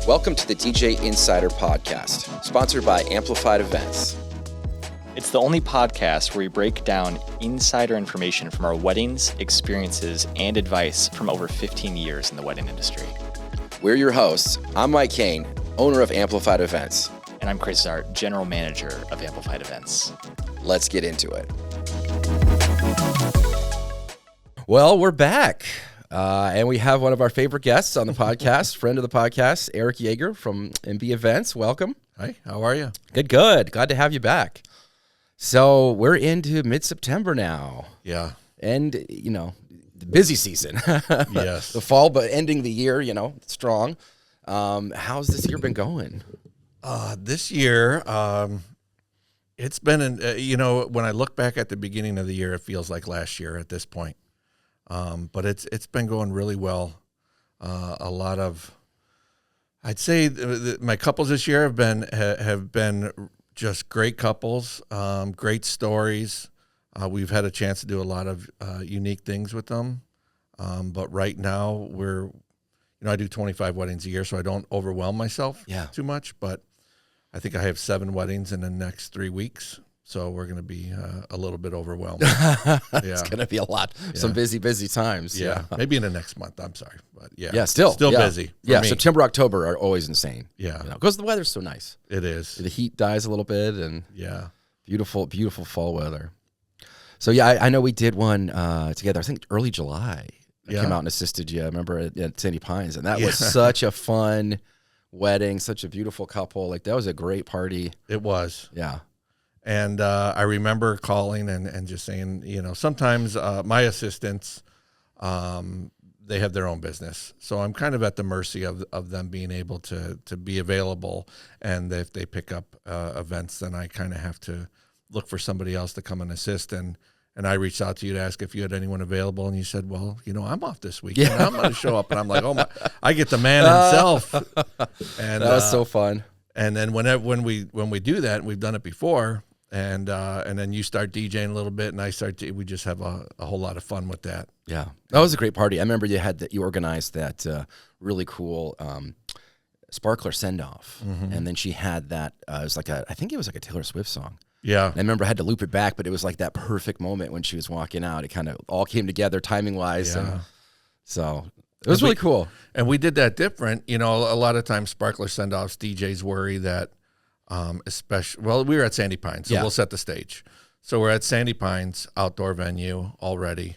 Welcome to the DJ Insider Podcast, sponsored by Amplified Events. It's the only podcast where we break down insider information from our weddings, experiences, and advice from over 15 years in the wedding industry. We're your hosts. I'm Mike Kane, owner of Amplified Events. And I'm Chris Zart, general manager of Amplified Events. Let's get into it. Well, we're back. And we have one of our favorite guests on the podcast, friend of the podcast, Eric Jager from MB Events. Welcome. Hi, how are you? Good. Glad to have you back. So we're into mid-September now. Yeah. And, the busy season. Yes. The fall, but ending the year, strong. How's this year been going? This year, it's been, when I look back at the beginning of the year, it feels like last year at this point. But it's been going really well. A lot of, I'd say my couples this year have been just great couples, great stories. We've had a chance to do a lot of unique things with them. But right now I do 25 weddings a year, so I don't overwhelm myself too much. But I think I have 7 weddings in the next 3 weeks. So we're going to be a little bit overwhelmed. It's going to be a lot. Some busy times. Yeah. Maybe in the next month. I'm sorry. But still busy. Yeah. September, October are always insane. Yeah. Because the weather's so nice. It is. The heat dies a little bit and beautiful fall weather. So I know we did one together, I think early July. I came out and assisted you. I remember at Sandy Pines. And that was such a fun wedding, such a beautiful couple. Like that was a great party. It was. Yeah. And I remember calling and just saying, sometimes my assistants, they have their own business. So I'm kind of at the mercy of them being able to be available. And if they pick up events, then I kind of have to look for somebody else to come and assist. And I reached out to you to ask if you had anyone available. And you said, well, I'm off this week. Yeah. I'm going to show up. And I'm like, oh, my, I get the man himself. And that was so fun. And then when we do that, and we've done it before, and then you start DJing a little bit, and I start. We just have a whole lot of fun with that. Yeah, that was a great party. I remember you organized that really cool sparkler send off, and then she had that. It was I think it was like a Taylor Swift song. Yeah, and I remember I had to loop it back, but it was like that perfect moment when she was walking out. It kind of all came together timing wise. Yeah. So it was really cool. And we did that different. A lot of times sparkler send offs, DJs worry that. We were at Sandy Pines, so we'll set the stage. So we're at Sandy Pines, outdoor venue already,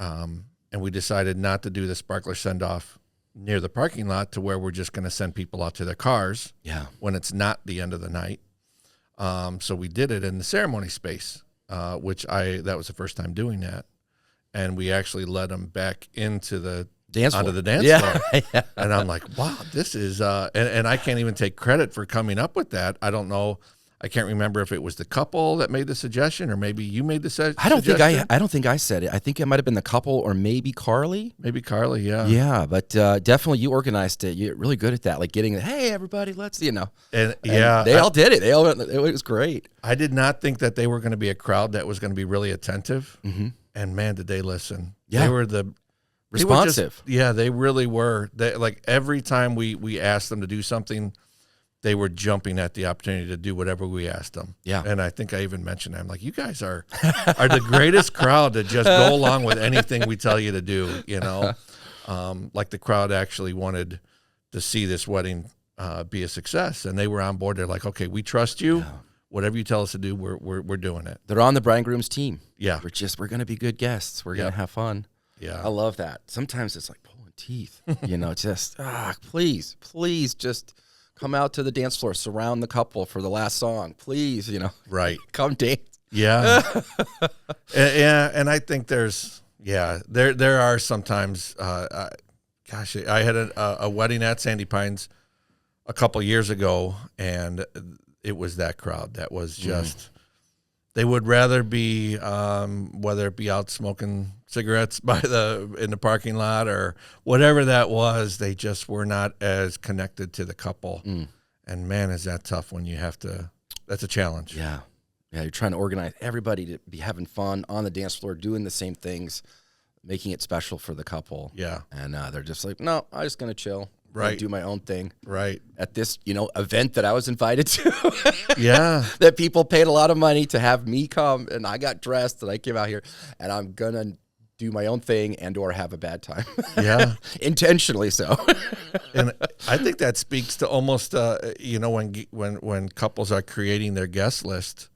and we decided not to do the sparkler send-off near the parking lot to where we're just going to send people out to their cars when it's not the end of the night. So we did it in the ceremony space, that was the first time doing that, and we actually led them back into the dance floor. And I'm like, wow, this is and I can't even take credit for coming up with that. I don't know. I can't remember if it was the couple that made the suggestion or maybe you made the suggestion. I don't think I said it. I think it might have been the couple or maybe Carly. Yeah. Yeah, but definitely you organized it. You're really good at that, like getting hey everybody, let's And they all did it. It was great. I did not think that they were going to be a crowd that was going to be really attentive. Mm-hmm. And man, did they listen. Yeah. They were responsive. They really were. Like every time we asked them to do something, they were jumping at the opportunity to do whatever we asked them. Yeah. And I think I even mentioned that. I'm like, you guys are the greatest crowd to just go along with anything we tell you to do, like the crowd actually wanted to see this wedding be a success. And they were on board. They're like, okay, we trust you. Yeah. Whatever you tell us to do, we're doing it. They're on the bride and groom's team. Yeah. We're going to be good guests. We're going to have fun. Yeah. I love that. Sometimes it's like pulling teeth, just, please just come out to the dance floor, surround the couple for the last song, please, Right. Come dance. Yeah. And I think there are sometimes, I had a wedding at Sandy Pines a couple years ago, and it was that crowd that was just, they would rather be, whether it be out smoking cigarettes in the parking lot or whatever that was, they just were not as connected to the couple. And man, is that tough when you have to, that's a challenge. Yeah. Yeah. You're trying to organize everybody to be having fun on the dance floor, doing the same things, making it special for the couple. Yeah. And they're just like, no, I'm just going to chill. Right. do my own thing. Right. At this, event that I was invited to. Yeah. That people paid a lot of money to have me come, and I got dressed and I came out here, and I'm gonna do my own thing and or have a bad time. Yeah. Intentionally so. And I think that speaks to almost when couples are creating their guest list,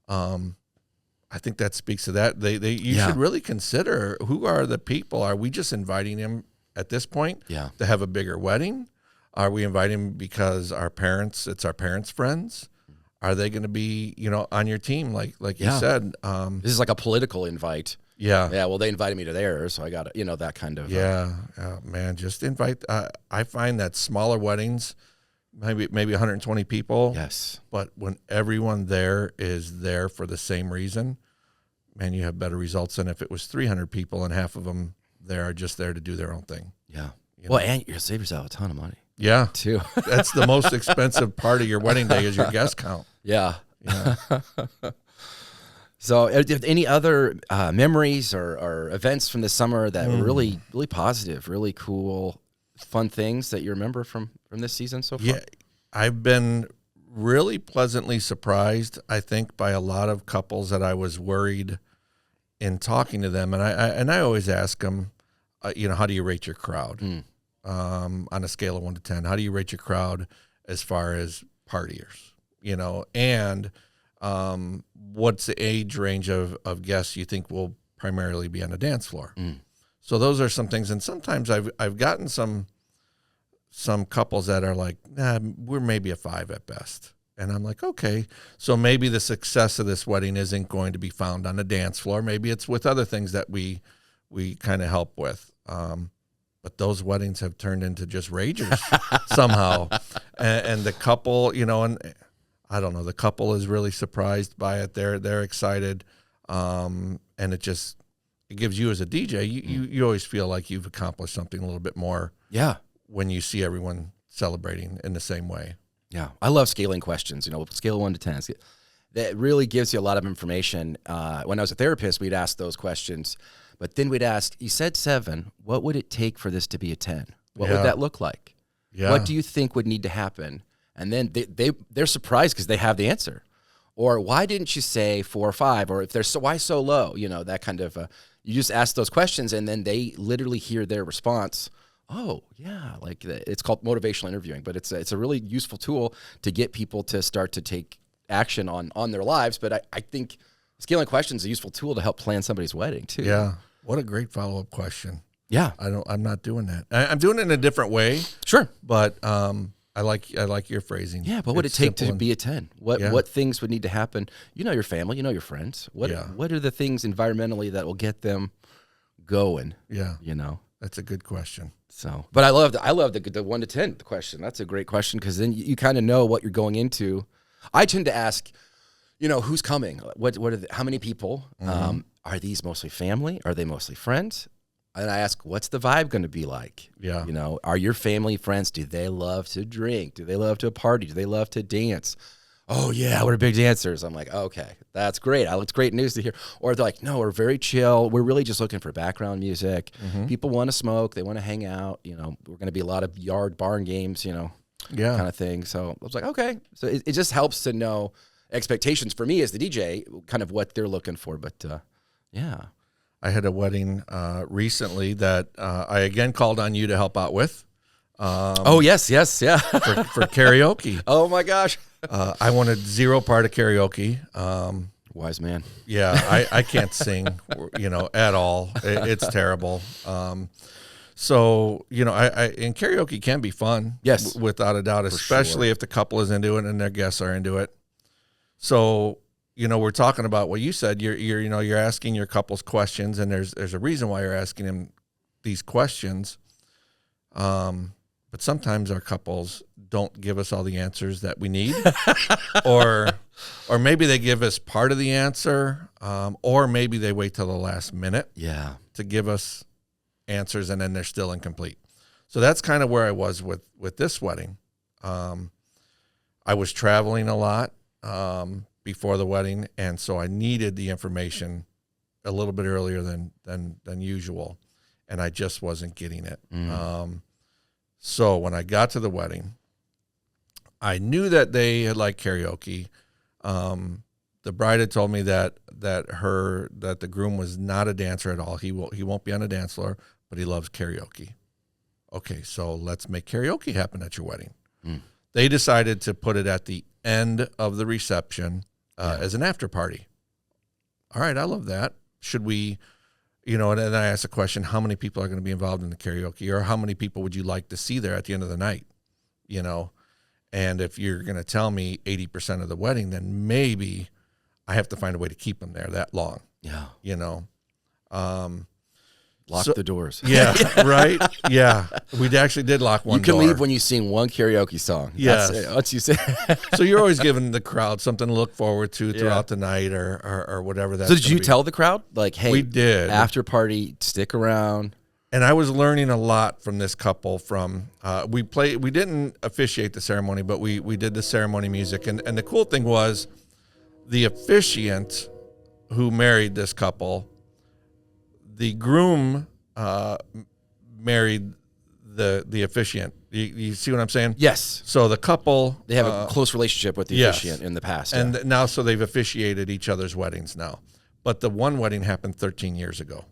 I think that speaks to that. You should really consider, who are the people. Are we just inviting them at this point to have a bigger wedding? Are we inviting them because it's our parents' friends? Are they going to be, on your team? Like you said, this is like a political invite. Yeah. Yeah. Well, they invited me to theirs, so I got to, that kind of. Yeah. Man, just invite. I find that smaller weddings, maybe 120 people. Yes. But when everyone there is there for the same reason, man, you have better results than if it was 300 people and half of them there are just there to do their own thing. Yeah. Well, and you'll save yourself a ton of money. Yeah. Too. That's the most expensive part of your wedding day is your guest count. Yeah. So, any other memories or events from the summer that were really, really positive, really cool, fun things that you remember from this season so far? Yeah, I've been really pleasantly surprised, I think, by a lot of couples that I was worried in talking to them. And I always ask them, how do you rate your crowd? On a scale of 1 to 10, how do you rate your crowd as far as partiers? And what's the age range of guests you think will primarily be on the dance floor? So those are some things. And sometimes I've gotten some couples that are like, we're maybe a 5 at best. And I'm like, okay, so maybe the success of this wedding isn't going to be found on the dance floor. Maybe it's with other things that we kind of help with. But those weddings have turned into just ragers somehow. And the couple, and I don't know, the couple is really surprised by it. They're excited. And it gives you as a DJ, you always feel like you've accomplished something a little bit more. Yeah. When you see everyone celebrating in the same way. Yeah. I love scaling questions, scale of 1 to 10. That really gives you a lot of information. When I was a therapist, we'd ask those questions, but then we'd ask, you said 7, what would it take for this to be a 10? What would that look like? Yeah. What do you think would need to happen? And then they're surprised because they have the answer. Or why didn't you say 4 or 5? Or if they're why so low? That kind of, you just ask those questions and then they literally hear their response. Oh yeah. Like it's called motivational interviewing, but it's a really useful tool to get people to start to take action on their lives. But I think scaling questions is a useful tool to help plan somebody's wedding too. Yeah. What a great follow-up question. Yeah. I'm not doing that. I'm doing it in a different way. Sure. But, I like your phrasing. Yeah, but what would it take to be a 10? What things would need to happen? Your family, your friends. What are the things environmentally that will get them going? Yeah. That's a good question. So, but I love the 1 to 10 question. That's a great question because then you kind of know what you're going into. I tend to ask, who's coming? What are how many people? Are these mostly family? Are they mostly friends? And I ask, what's the vibe going to be like? Yeah. Are your family friends? Do they love to drink? Do they love to party? Do they love to dance? Oh yeah, we're big dancers. I'm like, okay, that's great. It's great news to hear. Or they're like, no, we're very chill. We're really just looking for background music. People want to smoke. They want to hang out. We're going to be a lot of yard barn games, kind of thing. So I was like, okay. So it just helps to know expectations for me as the DJ, kind of what they're looking for. But yeah. I had a wedding recently that I again called on you to help out with. Yes, yeah. for karaoke. Oh my gosh. I wanted 0 part of karaoke. Wise man. Yeah, I can't sing, at all. It's terrible. So, and karaoke can be fun. Yes. Without a doubt, especially if the couple is into it and their guests are into it. So, we're talking about what you said. You're asking your couples questions, and there's a reason why you're asking them these questions. But sometimes our couples don't give us all the answers that we need, or maybe they give us part of the answer, or maybe they wait till the last minute to give us answers, and then they're still incomplete. So that's kind of where I was with this wedding. I was traveling a lot before the wedding, and so I needed the information a little bit earlier than usual, and I just wasn't getting it. So when I got to the wedding, I knew that they had liked karaoke. The bride had told me that the groom was not a dancer at all. He won't be on a dance floor, but he loves karaoke. Okay, so let's make karaoke happen at your wedding. They decided to put it at the end of the reception as an after party. All right, I love that. Should we, and then I asked the question, how many people are going to be involved in the karaoke, or how many people would you like to see there at the end of the night? And if you're going to tell me 80% of the wedding, then maybe I have to find a way to keep them there that long. Yeah. Lock the doors. Yeah, right? Yeah. We actually did lock one door. You can leave when you sing one karaoke song. Yes. Once you say. So you're always giving the crowd something to look forward to throughout the night or whatever that is. So did you tell the crowd? Like, hey, we did. After party, stick around. And I was learning a lot from this couple we didn't officiate the ceremony, but we did the ceremony music. And the cool thing was the officiant who married this couple, the groom married the officiant. You see what I'm saying? Yes. So the couple, they have a close relationship with the officiant in the past. And now, so they've officiated each other's weddings now. But the one wedding happened 13 years ago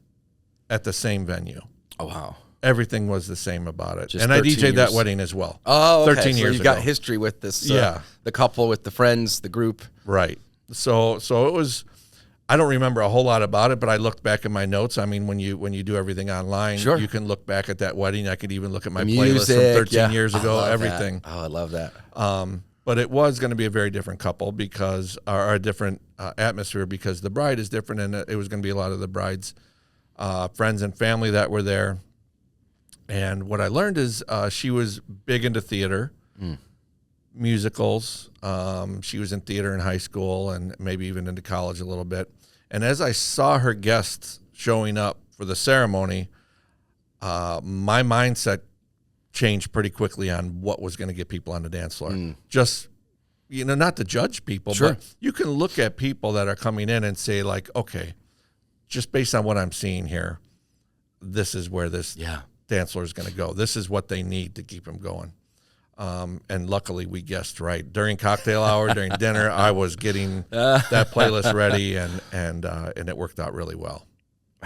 at the same venue. Oh, wow. Everything was the same about it. Just and I DJ'd years. that wedding as well. Oh, okay. 13 so years you've ago. got history with this, the couple, with the friends, the group. Right. So it was, I don't remember a whole lot about it, but I looked back at my notes. I mean, when you do everything online, you can look back at that wedding. I could even look at my playlist from 13 years ago, everything. That. Oh, I love that. But it was going to be a very different couple or a different atmosphere, because the bride is different, and it was going to be a lot of the bride's friends and family that were there. And what I learned is she was big into theater, musicals. She was in theater in high school and maybe even into college a little bit. And as I saw her guests showing up for the ceremony, my mindset changed pretty quickly on what was going to get people on the dance floor. Just, not to judge people, but you can look at people that are coming in and say, like, okay, just based on what I'm seeing here, this is where this dance floor is going to go. This is what they need to keep them going. And luckily we guessed right. During cocktail hour, during dinner, I was getting that playlist ready, and it worked out really well.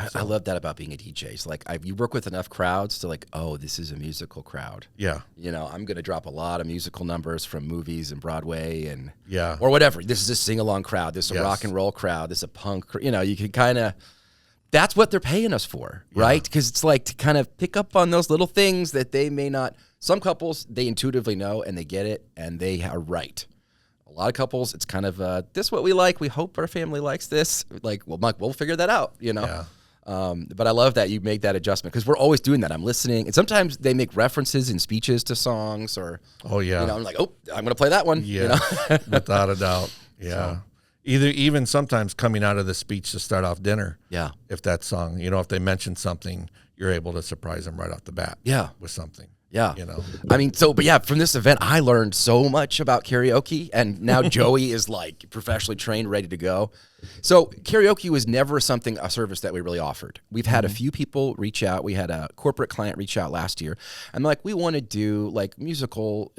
So. I love that about being a DJ. It's like you work with enough crowds to like, oh, this is a musical crowd. Yeah. I'm going to drop a lot of musical numbers from movies and Broadway and or whatever. This is a sing-along crowd. This is a rock and roll crowd. This is a punk. You can kind of. That's what they're paying us for, right? Because it's like to kind of pick up on those little things that they may not. Some couples, they intuitively know and they get it and they are right. A lot of couples, it's kind of, this is what we like. We hope our family likes this. Like, well, Mike, we'll figure that out, Yeah. But I love that you make that adjustment, because we're always doing that. I'm listening. And sometimes they make references in speeches to songs or, I'm like, oh, I'm going to play that one. Yeah, without a doubt. Yeah. So. Even sometimes coming out of the speech to start off dinner. Yeah. If that song, if they mention something, you're able to surprise them right off the bat. Yeah. With something. Yeah. I mean, from this event, I learned so much about karaoke, and now Joey is like professionally trained, ready to go. So karaoke was never a service that we really offered. We've had a few people reach out. We had a corporate client reach out last year, and like, we want to do like musical,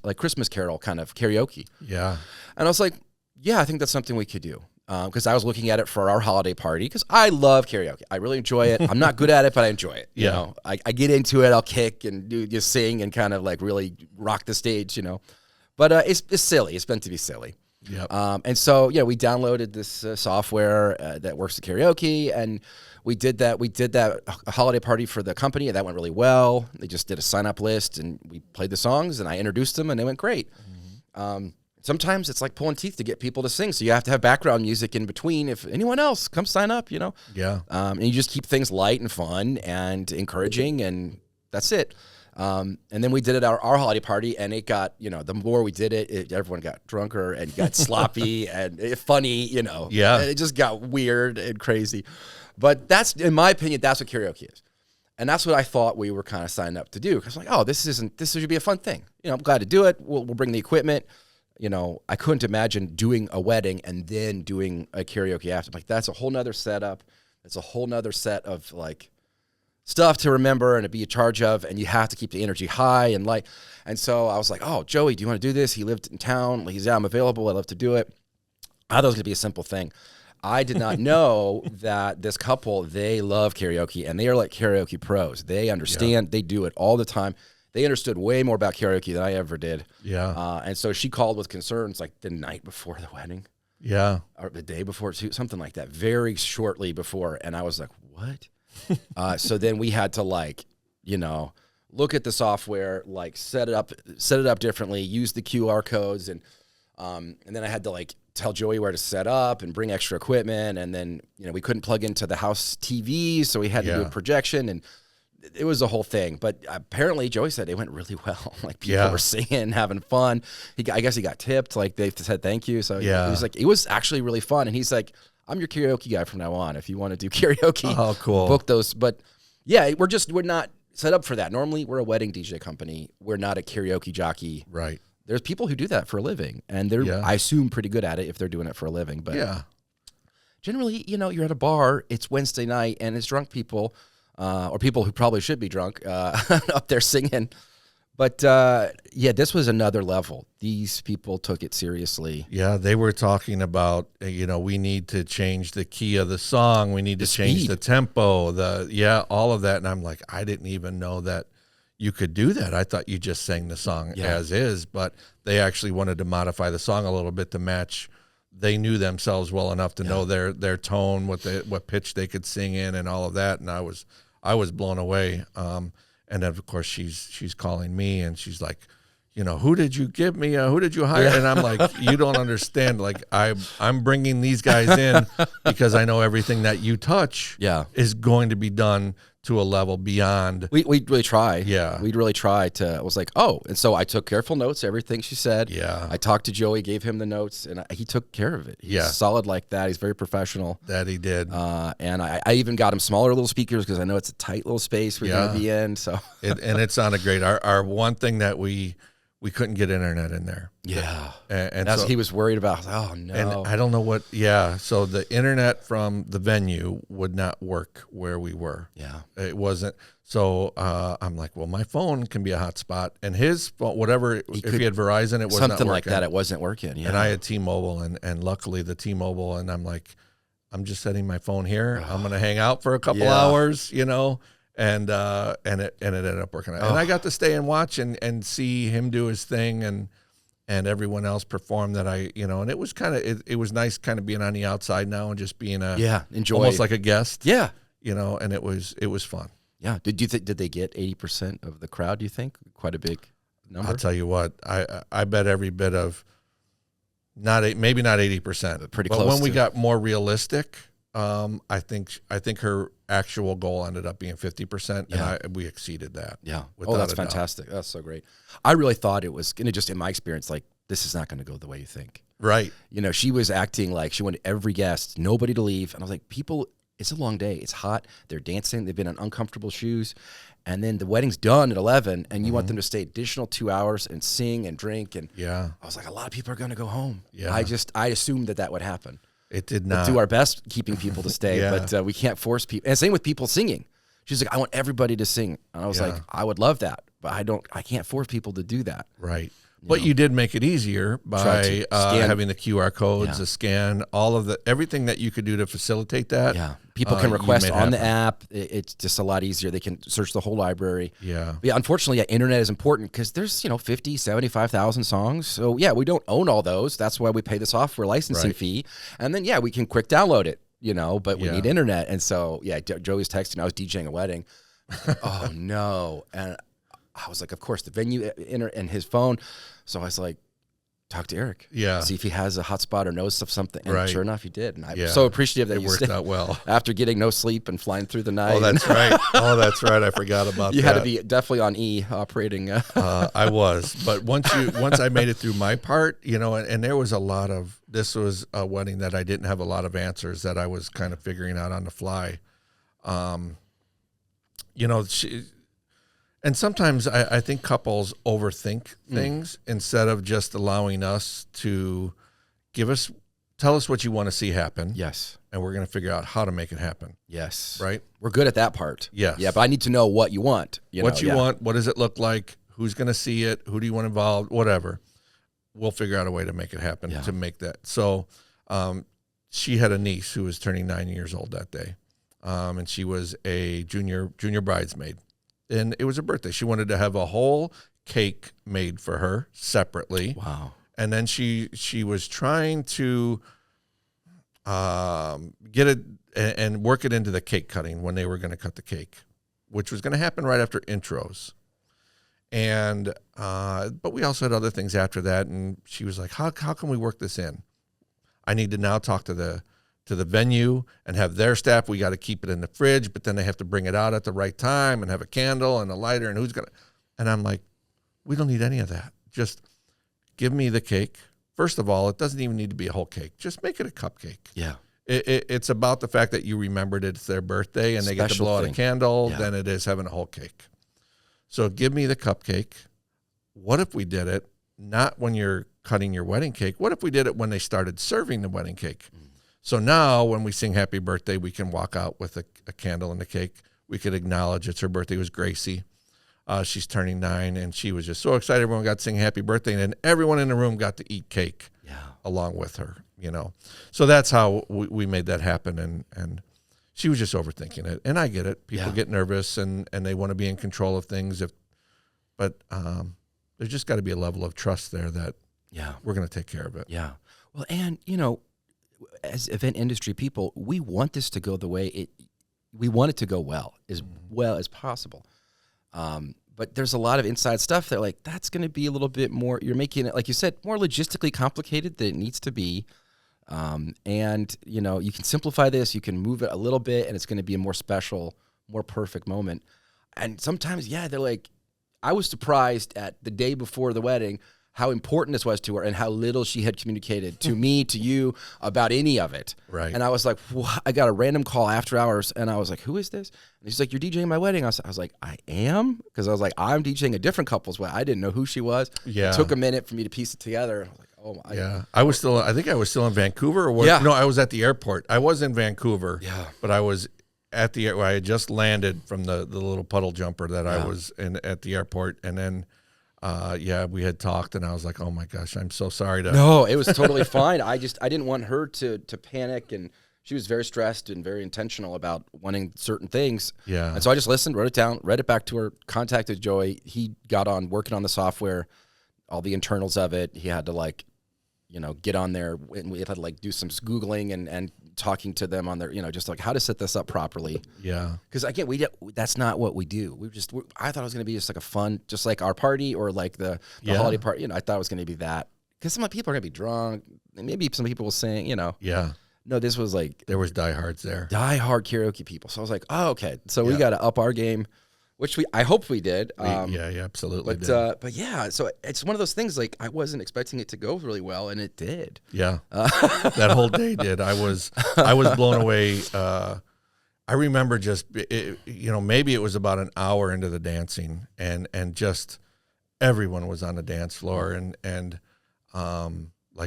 like Christmas Carol kind of karaoke. Yeah. And I was like, yeah, I think that's something we could do. Because I was looking at it for our holiday party, because I love karaoke. I really enjoy it. I'm not good at it, but I enjoy it. You know, I get into it. I'll kick and just sing and kind of like really rock the stage, But it's silly. It's meant to be silly. Yeah. And so, we downloaded this software that works with karaoke, and we did that. We did that holiday party for the company, and that went really well. They just did a sign-up list, and we played the songs, and I introduced them, and they went great. Sometimes it's like pulling teeth to get people to sing, so you have to have background music in between. If anyone else, come sign up, Yeah. And you just keep things light and fun and encouraging, and that's it. And then we did it at our holiday party, and it got, the more we did it, everyone got drunker and got sloppy and funny, Yeah. And it just got weird and crazy. But that's, in my opinion, that's what karaoke is. And that's what I thought we were kind of signed up to do. Because I'm like, this should be a fun thing. I'm glad to do it. We'll bring the equipment. I couldn't imagine doing a wedding and then doing a karaoke after. Like, that's a whole nother setup. It's a whole nother set of like stuff to remember and to be in charge of, and you have to keep the energy high and light. And so I was like, oh, Joey, do you want to do this? He lived in town. He's, yeah, I'm available. I'd love to do it. I thought it was going to be a simple thing. I did not know that this couple, they love karaoke, and they are like karaoke pros. They understand. They do it all the time. They understood way more about karaoke than I ever did. Yeah. And so she called with concerns like the night before the wedding. Yeah. Or the day before, something like that, very shortly before. And I was like, what? So then we had to look at the software, like set it up differently, use the QR codes. And then I had to tell Joey where to set up and bring extra equipment. And then, we couldn't plug into the house TV. So we had to do a projection, and it was a whole thing. But apparently Joey said it went really well. People were singing, having fun. I guess he got tipped. They said thank you. So he was like, it was actually really fun. And he's like, I'm your karaoke guy from now on. If you want to do karaoke, oh, cool. Book those. But yeah, we're not set up for that. Normally we're a wedding DJ company. We're not a karaoke jockey. Right. There's people who do that for a living, and they're, I assume, pretty good at it if they're doing it for a living. But generally, you're at a bar, it's Wednesday night, and it's drunk people, or people who probably should be drunk, up there singing. But this was another level. These people took it seriously. Yeah, they were talking about, we need to change the key of the song. We need to change the tempo, all of that. And I'm like, I didn't even know that you could do that. I thought you just sang the song as is, but they actually wanted to modify the song a little bit to match. They knew themselves well enough to know their tone, what pitch they could sing in, and all of that. And I was blown away. And then of course she's calling me, and she's like, who did you give me? Who did you hire? And I'm like, you don't understand. I'm bringing these guys in because I know everything that you touch is going to be done to a level beyond. We really try. Yeah. We'd really try to, I was like, oh, and so I took careful notes, everything she said. Yeah. I talked to Joey, gave him the notes, and he took care of it. He's solid like that. He's very professional. That he did. And I even got him smaller little speakers because I know it's a tight little space we're going to be in. So and it sounded great. Our one thing that we couldn't get internet in there. Yeah. And that's so what he was worried about. Oh, no. And I don't know what, so the internet from the venue would not work where we were. Yeah. It wasn't. So I'm like, well, my phone can be a hotspot. And his phone, whatever, if he had Verizon, it was not working. Something like that, it wasn't working. Yeah. And I had T-Mobile, and luckily the T-Mobile, and I'm like, I'm just setting my phone here. I'm going to hang out for a couple hours, And it ended up working out. And I got to stay and watch and see him do his thing and everyone else perform that and it was it was nice kind of being on the outside now and just being enjoy, almost like a guest. Yeah. And it was fun. Yeah. Did they get 80% of the crowd, do you think? Quite a big number? I'll tell you what, I bet every bit of maybe not 80%. Pretty but close. When we got more realistic, I think her actual goal ended up being 50%, and we exceeded that. Yeah. Oh, that's fantastic. That's so great. I really thought it was going to, just in my experience, this is not going to go the way you think. Right. She was acting like she wanted every guest, nobody to leave. And I was like, people, it's a long day. It's hot. They're dancing. They've been in uncomfortable shoes. And then the wedding's done at 11, and you want them to stay additional 2 hours and sing and drink. And I was like, a lot of people are going to go home. Yeah. I assumed that would happen. It did not. We'll do our best keeping people to stay, but we can't force people. And same with people singing. She's like, I want everybody to sing. And I was like, I would love that, but I can't force people to do that. Right. But you did make it easier by having the QR codes, the scan, all of everything that you could do to facilitate that. Yeah. People can request on the app. It's just a lot easier. They can search the whole library. Yeah. But internet is important because there's, 50, 75,000 songs. So we don't own all those. That's why we pay the software licensing fee. And then, we can quick download it, but we need internet. And so, Joey's texting. I was DJing a wedding. Oh, no. And I was like, of course, the venue and his phone. So I was like, talk to Eric. Yeah. See if he has a hotspot or knows of something. And sure enough, he did. And I'm so appreciative that it worked out well. After getting no sleep and flying through the night. Oh, that's right. I forgot about that. You had to be definitely on E operating. I was. But once I made it through my part, and there was this was a wedding that I didn't have a lot of answers that I was kind of figuring out on the fly. And sometimes I think couples overthink things instead of just allowing us to give us tell us what you want to see happen. Yes. And we're going to figure out how to make it happen. Yes. Right? We're good at that part. Yes. Yeah, but I need to know what you want. What you want, what does it look like, who's going to see it, who do you want involved, whatever. We'll figure out a way to make it happen, to make that. So she had a niece who was turning 9 years old that day, and she was a junior bridesmaid. And it was her birthday. She wanted to have a whole cake made for her separately. Wow. And then she was trying to get it and work it into the cake cutting when they were going to cut the cake, which was going to happen right after intros. And but we also had other things after that, and she was like, how can we work this in? I need to now talk to the venue and have their staff. We got to keep it in the fridge, but then they have to bring it out at the right time and have a candle and a lighter, and who's going to, and I'm like, we don't need any of that. Just give me the cake. First of all, it doesn't even need to be a whole cake. Just make it a cupcake. Yeah. It's about the fact that you remembered it's their birthday and they get to blow out a candle than it is having a whole cake. So give me the cupcake. What if we did it not when you're cutting your wedding cake? What if we did it when they started serving the wedding cake? So now when we sing happy birthday, we can walk out with a candle and a cake. We could acknowledge it's her birthday. It was Gracie. She's turning 9, and she was just so excited. Everyone got to sing happy birthday, and then everyone in the room got to eat cake along with her, you know. So that's how we made that happen, and she was just overthinking it. And I get it. People get nervous, and they want to be in control of things. But there's just got to be a level of trust there that we're going to take care of it. Yeah. Well, and, you know, as event industry people, we want this to go the way we want it to go well as possible. But there's a lot of inside stuff that, like, that's going to be a little bit more, you're making it, like you said, more logistically complicated than it needs to be. And, you know, you can simplify this, you can move it a little bit, and it's going to be a more special, more perfect moment. And sometimes, they're like, I was surprised at the day before the wedding how important this was to her and how little she had communicated to me, to you, about any of it. Right. And I was like, I got a random call after hours, and I was like, who is this? And she's like, you're DJing my wedding. I was like, I am? Because I was like, I'm DJing a different couple's wedding. I didn't know who she was. Yeah. It took a minute for me to piece it together. I was like, oh my. Yeah. I think I was still in Vancouver. No, I was at the airport. I was in Vancouver. Yeah. But I was at the I had just landed from the little puddle jumper that I was in at the airport, and then we had talked, and I was like, oh my gosh, I'm so sorry to. No, it was totally fine. I didn't want her to panic, and she was very stressed and very intentional about wanting certain things. Yeah. And so I just listened, wrote it down, read it back to her, contacted Joey. He got on working on the software, all the internals of it. He had to get on there, and we had to do some Googling and talking to them on their, just like how to set this up properly. Yeah. Because again, that's not what we do. I thought it was going to be just like a fun, just like our party or like the holiday party. I thought it was going to be that, because some people are going to be drunk. And maybe some people will sing, Yeah. No, this was like. There was diehards there. Diehard karaoke people. So I was like, oh, okay. So we got to up our game, which I hope we did. Absolutely. But yeah, so it's one of those things, like, I wasn't expecting it to go really well, and it did. Yeah. That whole day did. I was blown away. I remember just, maybe it was about an hour into the dancing, and just everyone was on the dance floor, and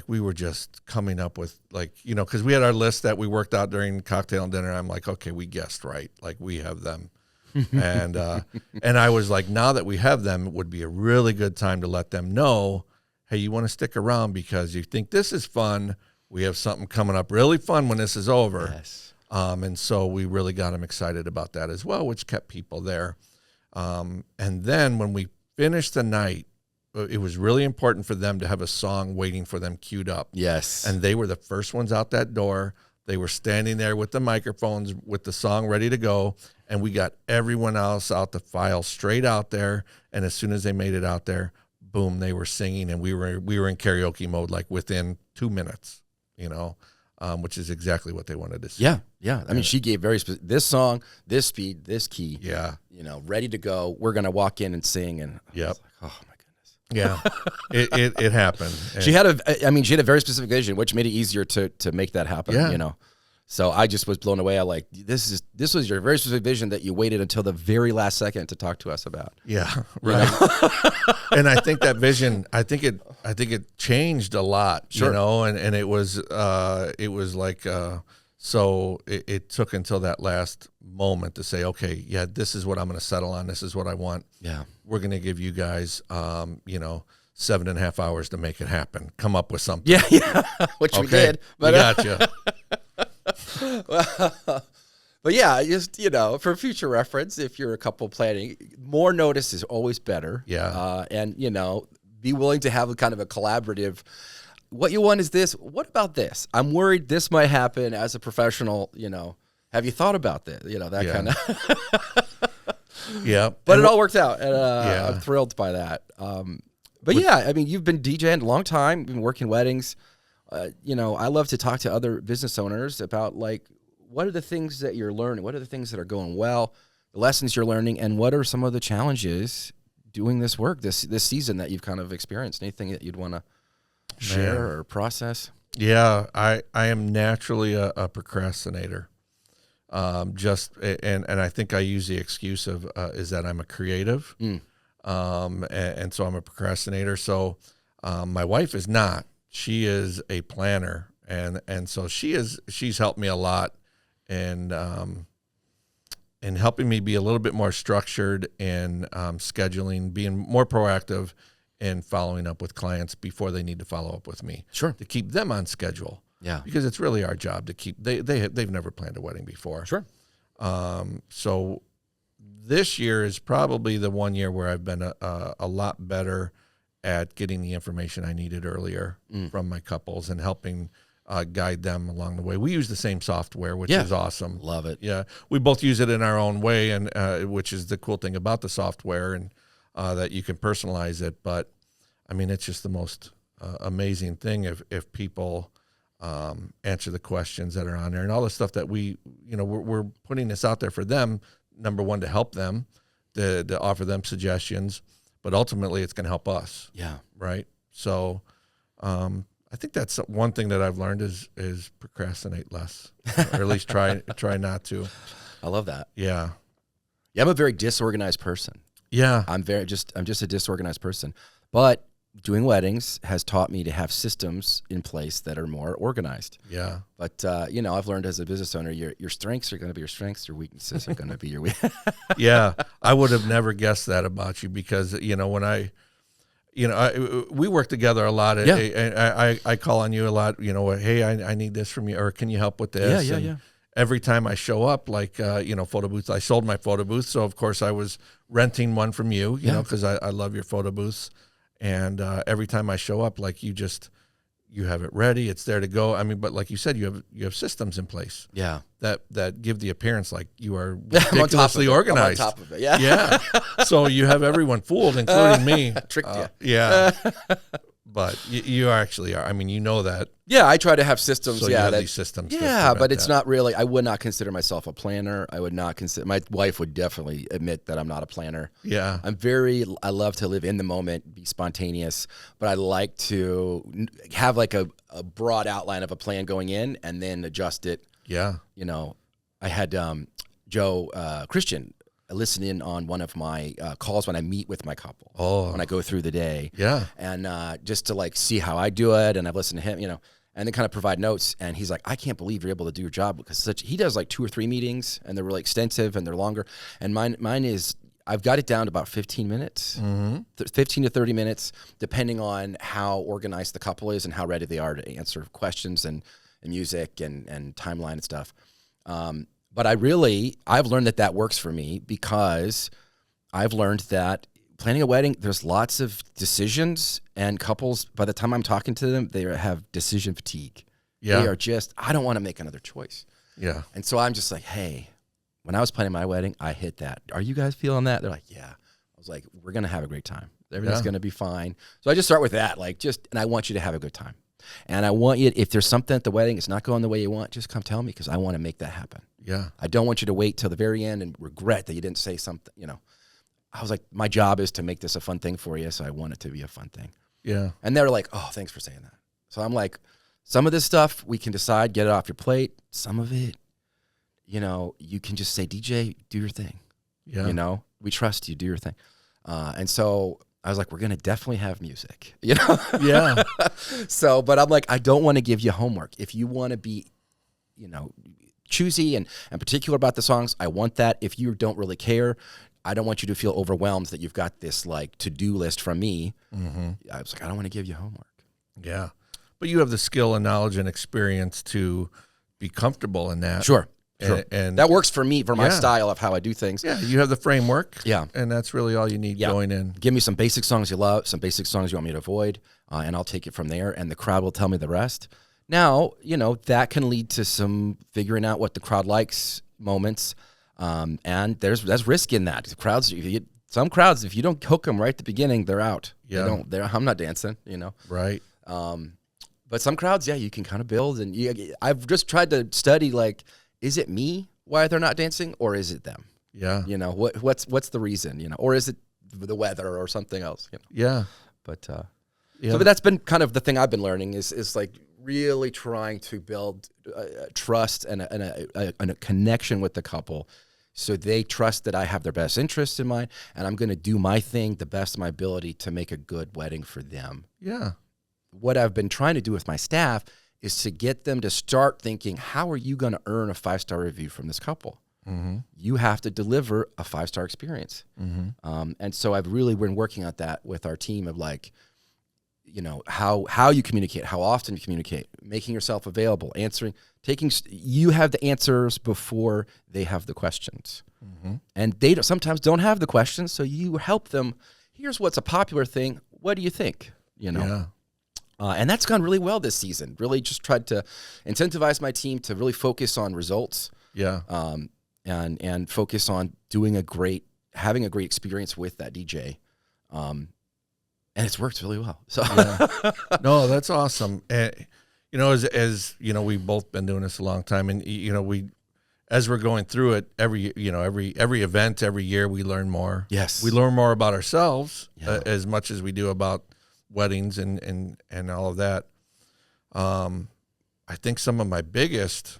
we were just coming up with, because we had our list that we worked out during cocktail and dinner. I'm like, okay, we guessed right. Like, we have them. And I was like, now that we have them, it would be a really good time to let them know, hey, you want to stick around because you think this is fun. We have something coming up really fun when this is over. Yes. And so we really got them excited about that as well, which kept people there. And then when we finished the night, it was really important for them to have a song waiting for them queued up. Yes. And they were the first ones out that door. They were standing there with the microphones with the song ready to go, and we got everyone else out the file straight out there. And as soon as they made it out there, boom, they were singing, and we were in karaoke mode like within 2 minutes, which is exactly what they wanted to see. Yeah. I mean, she gave very specific, this song, this speed, this key. Yeah. Ready to go. We're gonna walk in and sing, and I was like, oh my goodness. Yeah, it happened. And she had a very specific vision, which made it easier to make that happen. Yeah. So I just was blown away. I like, this was your very specific vision that you waited until the very last second to talk to us about. Yeah, right. And I think that vision, I think it changed a lot, Sure. and it was like, so it took until that last moment to say, okay, yeah, this is what I'm going to settle on. This is what I want. Yeah. We're going to give you guys, 7.5 hours to make it happen. Come up with something. Yeah. Which we did. But gotcha. But yeah, just, for future reference, if you're a couple planning, more notice is always better. Yeah. And, be willing to have a kind of a collaborative, what you want is this. What about this? I'm worried this might happen as a professional, have you thought about this? That kind of. Yeah. But it all worked out. And I'm thrilled by that. But you've been DJing a long time, been working weddings. I love to talk to other business owners about, like, what are the things that you're learning? What are the things that are going well, the lessons you're learning, and what are some of the challenges doing this work this season that you've kind of experienced? Anything that you'd want to share or process? Yeah, I am naturally a procrastinator. And I think I use the excuse of is that I'm a creative, and so I'm a procrastinator. So my wife is not. She is a planner, and so she's helped me a lot in helping me be a little bit more structured in scheduling, being more proactive, and following up with clients before they need to follow up with me. Sure. To keep them on schedule. Yeah. Because it's really our job to keep. They've never planned a wedding before. Sure. So this year is probably the one year where I've been a lot better at getting the information I needed earlier from my couples and helping guide them along the way. We use the same software, which is awesome. Love it. Yeah, we both use it in our own way, and which is the cool thing about the software, and that you can personalize it. But I mean, it's just the most amazing thing if people answer the questions that are on there and all the stuff that we're putting this out there for them. Number one, to help them, to offer them suggestions, but ultimately it's going to help us. Yeah. Right. So, I think that's one thing that I've learned is procrastinate less, or at least try not to. I love that. Yeah. Yeah. I'm a very disorganized person. Yeah. I'm just a disorganized person, but doing weddings has taught me to have systems in place that are more organized. Yeah. But, I've learned as a business owner, your strengths are going to be your strengths, your weaknesses are going to be your weaknesses. Yeah. I would have never guessed that about you because, when we work together a lot. Yeah. I call on you a lot, hey, I need this from you, or can you help with this? Yeah. Every time I show up, like, photo booths, I sold my photo booth. So of course I was renting one from you, because I love your photo booths. And every time I show up, like you have it ready, it's there to go. I mean, but like you said, you have systems in place. Yeah. That give the appearance like you are ridiculously organized. I'm on top of it. Yeah. Yeah. So you have everyone fooled, including me. Tricked you. Yeah. But you actually are. I mean, you know that. Yeah, I try to have systems. So you have these systems. Yeah, but it's not really. I would not consider myself a planner. I would not consider. My wife would definitely admit that I'm not a planner. Yeah. I love to live in the moment, be spontaneous, but I like to have like a broad outline of a plan going in and then adjust it. Yeah. I had Joe Christian listen in on one of my calls when I meet with my couple. When I go through the day. Yeah. And just to like see how I do it, and I've listened to him, and then kind of provide notes. And he's like, I can't believe you're able to do your job because he does like 2 or 3 meetings, and they're really extensive and they're longer. And mine is, I've got it down to about 15 minutes, 15 to 30 minutes, depending on how organized the couple is and how ready they are to answer questions and music and timeline and stuff. But I've learned that works for me because I've learned that planning a wedding, there's lots of decisions, and couples, by the time I'm talking to them, they have decision fatigue. Yeah. They are just, I don't want to make another choice. Yeah. And so I'm just like, hey, when I was planning my wedding, I hit that. Are you guys feeling that? They're like, yeah. I was like, we're going to have a great time. Everything's going to be fine. So I just start with that, and I want you to have a good time. And I want you, if there's something at the wedding, it's not going the way you want, just come tell me because I want to make that happen. Yeah. I don't want you to wait till the very end and regret that you didn't say something, I was like, my job is to make this a fun thing for you, so I want it to be a fun thing. Yeah. And they're like, oh, thanks for saying that. So I'm like, Some of this stuff we can decide, get it off your plate. Some of it, you know, you can just say, DJ, do your thing. Yeah. You know, we trust you, do your thing. And so I was like, we're going to definitely have music, you know? Yeah. So, but I'm like, I don't want to give you homework. If you want to be, you know, choosy and particular about the songs, I want that. If you don't really care, I don't want you to feel overwhelmed that you've got this like to-do list from me. Mm-hmm. I was like, I don't want to give you homework. Yeah. But you have the skill and knowledge and experience to be comfortable in that. Sure. Sure. And that works for me, for my style of how I do things. Yeah, you have the framework. Yeah. And that's really all you need going in. Give me some basic songs you love, some basic songs you want me to avoid, and I'll take it from there, and the crowd will tell me the rest. Now, you know, that can lead to some figuring out what the crowd likes moments, and there's risk in that. Crowds, some crowds, if you don't hook them right at the beginning, they're out. Yeah. I'm not dancing, you know. Right. But some crowds, you can kind of build, and I've just tried to study, like, is it me why they're not dancing, or is it them? Yeah. You know, what's the reason, you know, or is it the weather or something else? You know? Yeah. But but that's been kind of the thing I've been learning is like really trying to build trust and a connection with the couple, so they trust that I have their best interests in mind, and I'm going to do my thing the best of my ability to make a good wedding for them. Yeah. What I've been trying to do with my staff is to get them to start thinking, how are you going to earn a 5-star review from this couple? Mm-hmm. You have to deliver a 5-star experience. Mm-hmm. And so I've really been working on that with our team of like, you know, how you communicate, how often you communicate, making yourself available, answering, you have the answers before they have the questions. Mm-hmm. And they sometimes don't have the questions, so you help them. Here's what's a popular thing. What do you think? You know? Yeah. And that's gone really well this season. Really just tried to incentivize my team to really focus on results. Yeah. And focus on having a great experience with that DJ. And it's worked really well. So No, that's awesome. You know, as you know, we've both been doing this a long time, and you know, as we're going through it, every event, every year, we learn more. Yes. We learn more about ourselves as much as we do about weddings and all of that. I think some of my biggest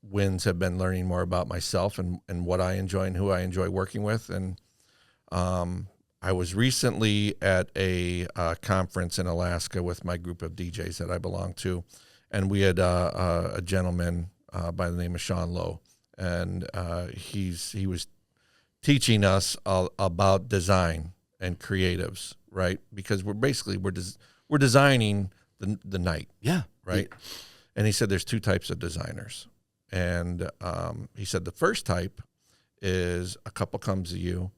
wins have been learning more about myself and what I enjoy and who I enjoy working with. And I was recently at a conference in Alaska with my group of DJs that I belong to, and we had a gentleman by the name of Sean Lowe, and he was teaching us about design and creatives, right? Because we're designing the night. Yeah. Right. And he said there's 2 types of designers. And he said the first type is a couple comes to you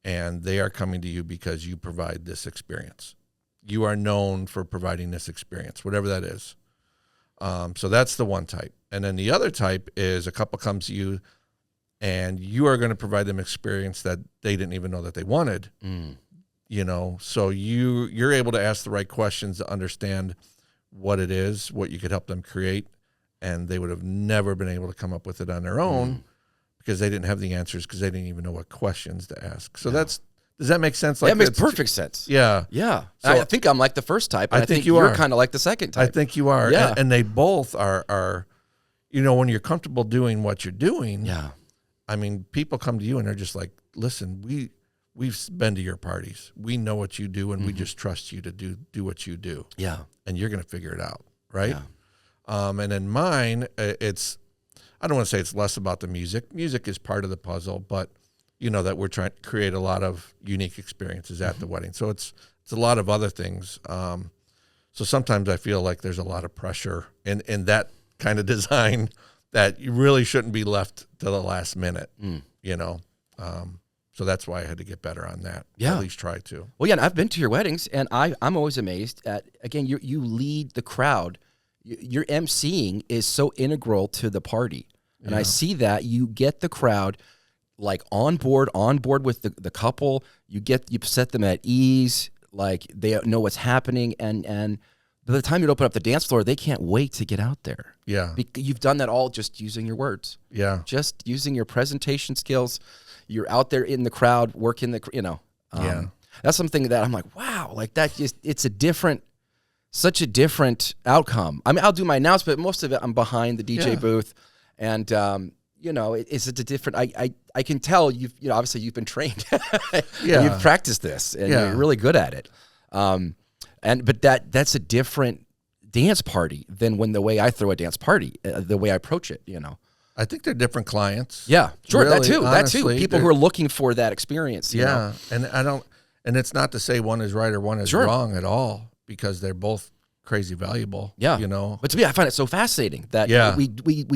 and they are coming to you because you provide this experience. You are known for providing this experience, whatever that is. So that's the one type. And then the other type is a couple comes to you and you are going to provide them experience that they didn't even know that they wanted. You know, so you're able to ask the right questions to understand what it is, what you could help them create, and they would have never been able to come up with it on their own because they didn't have the answers because they didn't even know what questions to ask. So does that make sense? Like that makes perfect sense. Yeah. Yeah. So I think I'm like the first type. And I think you're kind of like the second type. I think you are. Yeah. And they both are, you know, when you're comfortable doing what you're doing. Yeah. I mean, people come to you and they're just like, listen, we've been to your parties. We know what you do, and we just trust you to do what you do. Yeah. And you're going to figure it out, right? Yeah. And then mine, I don't want to say it's less about the music. Music is part of the puzzle, but you know that we're trying to create a lot of unique experiences at the wedding. So it's a lot of other things. So sometimes I feel like there's a lot of pressure in that kind of design that you really shouldn't be left to the last minute, you know? So that's why I had to get better on that. Yeah. At least try to. Well, yeah, and I've been to your weddings, and I'm always amazed at, again, you lead the crowd. Your emceeing is so integral to the party. And I see that you get the crowd like on board with the couple. You set them at ease, like they know what's happening, and by the time you open up the dance floor, they can't wait to get out there. Yeah. You've done that all just using your words. Yeah. Just using your presentation skills. You're out there in the crowd, working that's something that I'm like, wow, like that it's a different such a different outcome. I mean, I'll do my announcement, but most of it I'm behind the DJ booth, and you know, it's a different. I can tell obviously you've been trained. You've practiced this, and you're really good at it. But that's a different dance party than the way I throw a dance party, the way I approach it. You know, I think they're different clients. Yeah, sure, really, that too. People who are looking for that experience. You know? And it's not to say one is right or one is wrong at all, because they're both crazy valuable. Yeah, you know. But to me, I find it so fascinating that we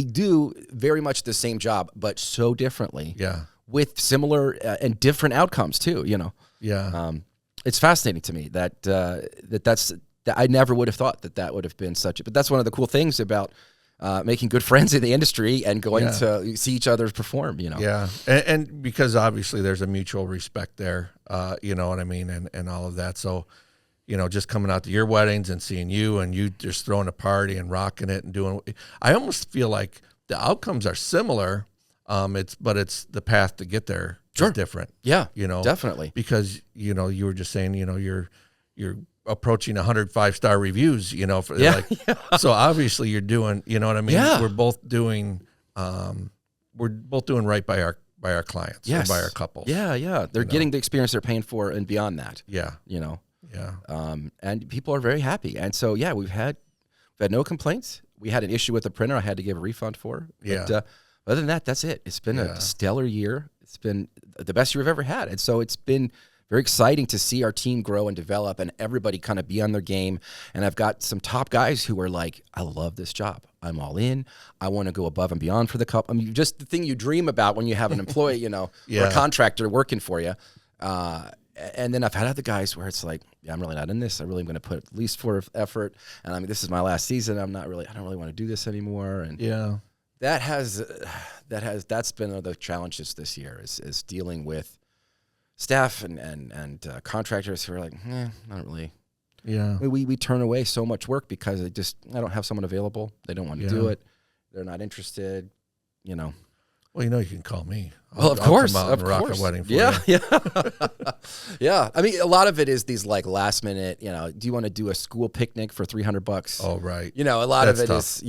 do very much the same job, but so differently. Yeah, with similar and different outcomes too. You know. Yeah. It's fascinating to me that that I never would have thought that would have been but that's one of the cool things about making good friends in the industry and going to see each other perform, you know? Yeah. And because obviously there's a mutual respect there, you know what I mean? And all of that. So, you know, just coming out to your weddings and seeing you and you just throwing a party and rocking it and doing, I almost feel like the outcomes are similar. It's the path to get there is different. Yeah, you know, definitely. Because, you know, you were just saying, you know, you're approaching 100 5-star reviews, you know, so obviously you're doing, you know what I mean? Yeah. We're both doing right by our clients, or by our couples. Yeah, yeah. They're getting the experience they're paying for and beyond that. Yeah. You know. Yeah. And people are very happy. And so we've had no complaints. We had an issue with the printer I had to give a refund for. Yeah. But, other than that, that's it. It's been a stellar year. It's been the best year we've ever had. And so it's been very exciting to see our team grow and develop and everybody kind of be on their game. And I've got some top guys who are like, I love this job. I'm all in. I want to go above and beyond for the couple. I mean, just the thing you dream about when you have an employee, you know, or a contractor working for you. And then I've had other guys where it's like, I'm really not in this. I really am going to put at least for effort. And I mean, this is my last season. I don't really want to do this anymore. And that's been one of the challenges this year is dealing with staff and contractors who are like, I don't really. Yeah. We turn away so much work because I don't have someone available. They don't want to do it. They're not interested, you know. Well, you know, you can call me. Of course. Rock a wedding for you. Yeah. Yeah. I mean, a lot of it is these like last minute, you know, do you want to do a school picnic for $300? Oh, right. You know, a lot of it tough. is,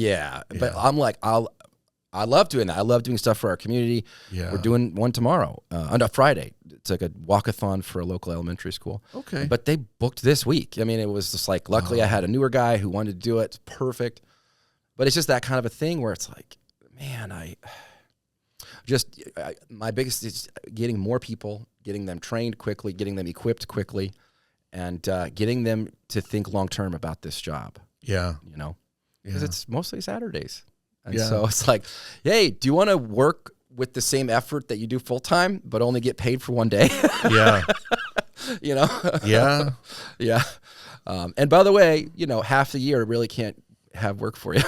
but I'm like, I love doing that. I love doing stuff for our community. Yeah. We're doing one tomorrow on a Friday. It's like a walkathon for a local elementary school. Okay. But they booked this week. I mean, it was just like, luckily I had a newer guy who wanted to do it. It's perfect. But it's just that kind of a thing where it's like, man, my biggest is getting more people, getting them trained quickly, getting them equipped quickly, and getting them to think long-term about this job. Yeah. You know, because it's mostly Saturdays. And Yeah. so it's like, hey, do you want to work with the same effort that you do full time, but only get paid for one day? Yeah. You know? Yeah. Yeah. And by the way, you know, half the year really can't have work for you.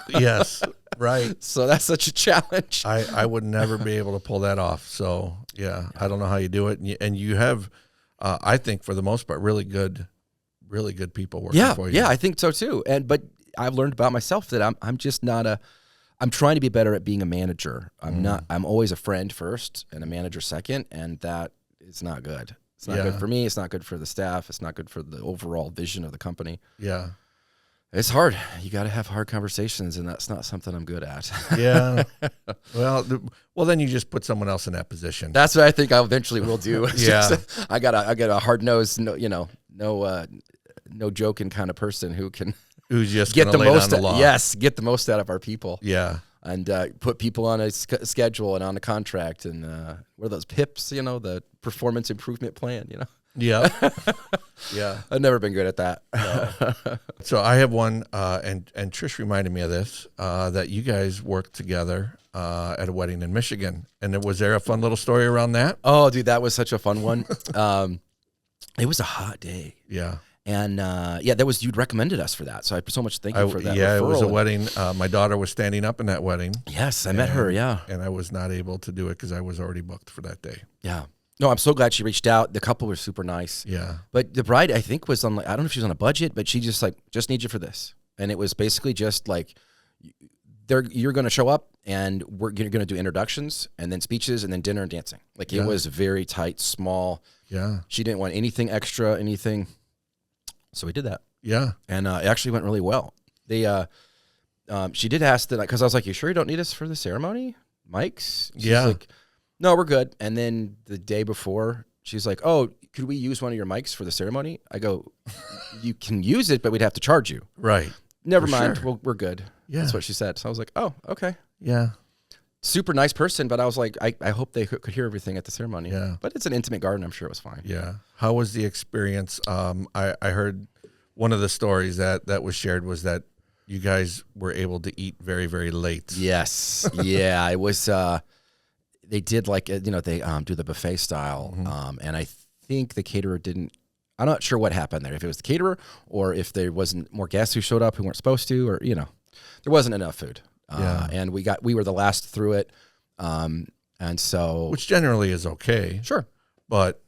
Yes. Right. So that's such a challenge. I would never be able to pull that off. So yeah, I don't know how you do it. And you have, I think for the most part, really good people working for you. Yeah, I think so too. But I've learned about myself that I'm just not I'm trying to be better at being a manager. I'm always a friend first and a manager second. And that is not good. It's not good for me. It's not good for the staff. It's not good for the overall vision of the company. Yeah. It's hard. You got to have hard conversations, and that's not something I'm good at. Yeah. Well, then you just put someone else in that position. That's what I think I eventually will do. Yeah. I got a hard nosed, no joking kind of person who's just get the most. on the law. Yes, get the most out of our people. Yeah. And put people on a schedule and on a contract, and what are those PIPs? You know, the performance improvement plan. You know. Yeah. Yeah. I've never been good at that. No. So I have one, and Trish reminded me of this, that you guys worked together at a wedding in Michigan. And was there a fun little story around that? Oh, dude, that was such a fun one. It was a hot day. Yeah. And you'd recommended us for that. So I so much thank you for that. Yeah, referral. it was a wedding. My daughter was standing up in that wedding. Yes, I met her, yeah. And I was not able to do it because I was already booked for that day. Yeah. No, I'm so glad she reached out. The couple were super nice. Yeah. But the bride, I think, was on I don't know if she was on a budget, but she just need you for this. And it was basically just like, you're going to show up and you're going to do introductions and then speeches and then dinner and dancing. Like it was very tight, small. Yeah. She didn't want anything extra, anything. So we did that. Yeah. And it actually went really well. She did ask that, because I was like, you sure you don't need us for the ceremony? Mics? She's like, no, we're good. And then the day before, she's like, oh, could we use one of your mics for the ceremony? I go, you can use it, but we'd have to charge you. Right. Never mind. Sure. We're good. Yeah. That's what she said. So I was like, oh, okay. Yeah. Super nice person, but I was like, I hope they could hear everything at the ceremony. Yeah. But it's an intimate garden. I'm sure it was fine. Yeah. How was the experience? I heard one of the stories that was shared was that you guys were able to eat very, very late. Yes. Yeah. It was, they did they do the buffet style. And I think the caterer didn't, I'm not sure what happened there. If it was the caterer or if there wasn't more guests who showed up who weren't supposed to, or, there wasn't enough food. And we were the last through it. And so. Which generally is okay. Sure. But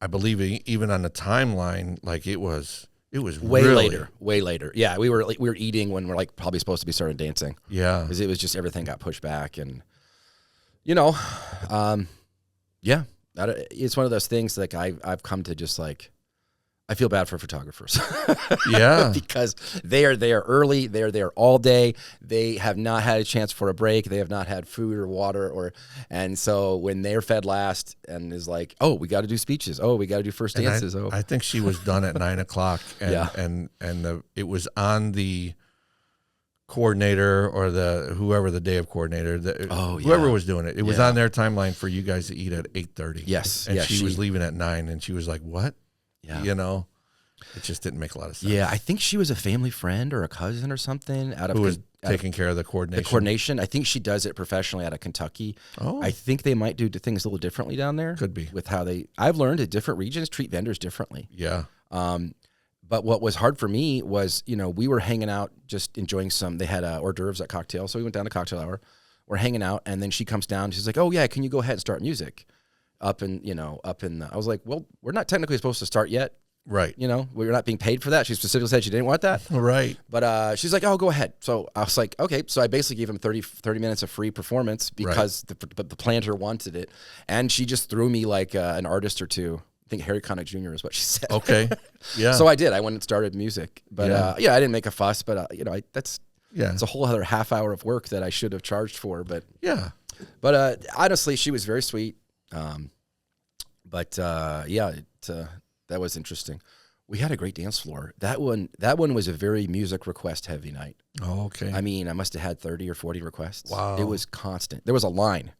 I believe even on the timeline, like it was way later. Yeah. We were eating when we're like probably supposed to be starting dancing. Yeah. Because it was just everything got pushed back and, yeah, it's one of those things like I've come to just like, I feel bad for photographers. Yeah. Because they are there early. They're there all day. They have not had a chance for a break. They have not had food or water and so when they're fed last and is like, oh, we got to do speeches. Oh, we got to do first dances. I think she was done at 9:00 and it was on the coordinator or whoever the day of coordinator, whoever was doing it. It was on their timeline for you guys to eat at 8:30. Yes. And she was leaving at 9 and she was like, what? Yeah. It just didn't make a lot of sense. Yeah, I think she was a family friend or a cousin or something who was taking care of the coordination. The coordination. I think she does it professionally out of Kentucky. Oh. I think they might do things a little differently down there. Could be. With how I've learned that different regions treat vendors differently. Yeah. But what was hard for me was, we were hanging out, just enjoying they had hors d'oeuvres at cocktail. So we went down to cocktail hour. We're hanging out. And then she comes down. She's like, oh, yeah, can you go ahead and start music? I was like, well, we're not technically supposed to start yet. Right. We're not being paid for that. She specifically said she didn't want that. Right. But she's like, oh, go ahead. So I was like, okay. So I basically gave him 30 minutes of free performance because the planter wanted it. And she just threw me like an artist or two. I think Harry Connick Jr. is what she said. Okay. Yeah. So I did. I went and started music. But I didn't make a fuss. But, it's a whole other half hour of work that I should have charged for. But But honestly, she was very sweet. That was interesting. We had a great dance floor. That one was a very music request heavy night. Oh, okay. I mean, I must have had 30 or 40 requests. Wow. It was constant. There was a line.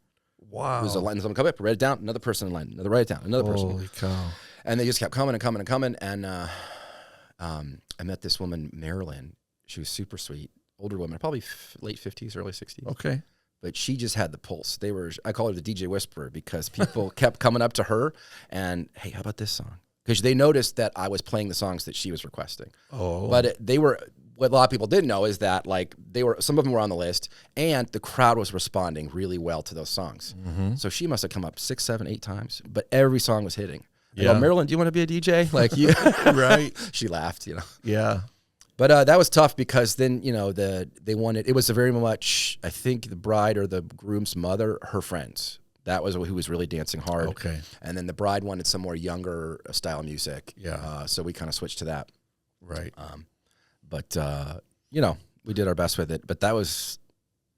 Wow. There was a line. Someone come up, write it down, another person in line, another write it down, another person. Holy cow. And they just kept coming and coming and coming. And I met this woman, Marilyn. She was super sweet. Older woman, probably late 50s, early 60s. Okay. But she just had the pulse. I call her the DJ Whisperer because people kept coming up to her and, hey, how about this song? Because they noticed that I was playing the songs that she was requesting. Oh. But what a lot of people didn't know is that like some of them were on the list and the crowd was responding really well to those songs. Mm-hmm. So she must have come up 6, 7, 8 times, but every song was hitting. Yeah. Marilyn, do you want to be a DJ? Like you, right. She laughed, Yeah. But that was tough because then, they wanted, it was a very much, I think the bride or the groom's mother, her friends. That was who was really dancing hard. Okay. And then the bride wanted some more younger style music. Yeah. So we kind of switched to that. Right. But we did our best with it. But that was,